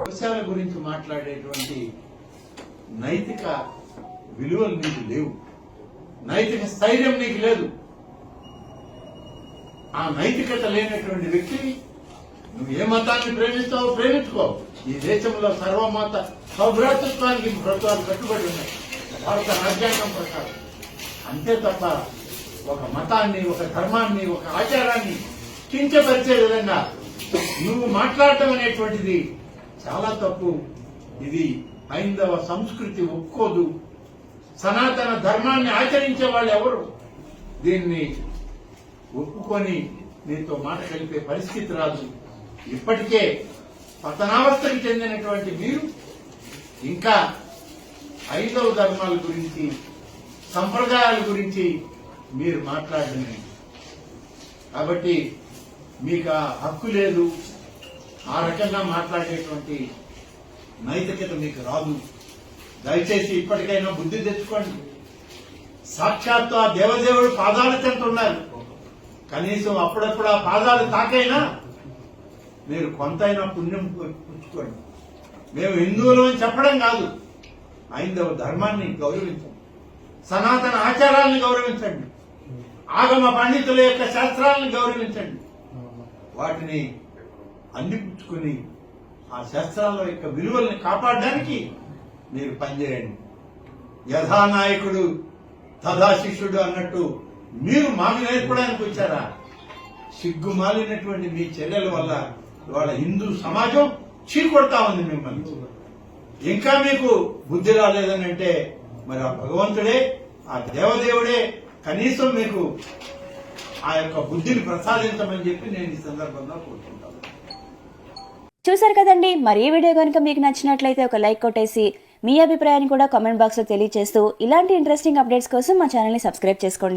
విషయాల గురించి మాట్లాడేటువంటి నైతిక విలువలు నీకు లేవు, నైతిక స్థైర్యం నీకు లేదు. ఆ నైతికత లేనటువంటి వ్యక్తిని నువ్వు ఏ మతాన్ని ప్రేమిస్తావో ప్రేమించుకో. ఈ దేశంలో సర్వమత సౌభ్రాతృత్వానికి ప్రభుత్వాలు కట్టుబడి ఉన్నాయి భారత రాజ్యాంగం ప్రకారం. అంతే తప్ప ఒక మతాన్ని, ఒక ధర్మాన్ని, ఒక ఆచారాన్ని కించపరిచే విధంగా నువ్వు మాట్లాడటం అనేటువంటిది చాలా తప్పు. ఇది హైందవ సంస్కృతి ఒప్పుకోదు. సనాతన ధర్మాన్ని ఆచరించే వాళ్ళు ఎవరు దీన్ని ఒప్పుకొని నీతో మాట కలిపే పరిస్థితి రాదు. ఇప్పటికే పతనావస్థకి చెందినటువంటి మీరు ఇంకా హైందవ ధర్మాల గురించి, సంప్రదాయాల గురించి మీరు మాట్లాడమే. కాబట్టి మీకు ఆ హక్కు లేదు, ఆ రకంగా మాట్లాడేటువంటి నైతికత మీకు రాదు. దయచేసి ఇప్పటికైనా బుద్ధి తెచ్చుకోండి. సాక్షాత్తు ఆ దేవదేవుడు పాదాల చెంత ఉన్నారు. కనీసం అప్పుడప్పుడు ఆ పాదాలు తాకైనా మీరు కొంతైనా పుణ్యం పుచ్చుకోండి. మేము హిందువులు అని చెప్పడం కాదు, హైందవ ధర్మాన్ని గౌరవించండి, సనాతన ఆచారాలను గౌరవించండి, ఆగమ పండితుల యొక్క శాస్త్రాలను గౌరవించండి. వాటిని అందిపుచ్చుకుని ఆ శాస్త్రాల యొక్క విలువల్ని కాపాడడానికి మీరు పనిచేయండి. యథానాయకుడు తథా శిష్యుడు అన్నట్టు మీరు మాకు నేర్పడానికి వచ్చారా? సిగ్గుమాలినటువంటి మీ చర్యల వల్ల ఇవాళ హిందూ సమాజం చీకొడతా ఉంది మిమ్మల్ని. ఇంకా మీకు బుద్ధి రాలేదని అంటే మరి ఆ భగవంతుడే, ఆ దేవదేవుడే కనీసం మీకు ఆ యొక్క బుద్ధిని ప్రసాదించమని చెప్పి నేను ఈ సందర్భంగా కోరుకుంటాను. చూసారు కదండి, మరి ఈ వీడియో కనుక మీకు నచ్చినట్లయితే ఒక లైక్ కొట్టేసి మీ అభిప్రాయాన్ని కూడా కామెంట్ బాక్స్ లో తెలియజేస్తూ ఇలాంటి ఇంట్రెస్టింగ్ అప్డేట్స్ కోసం మా ఛానల్ ని సబ్స్క్రైబ్ చేసుకోండి.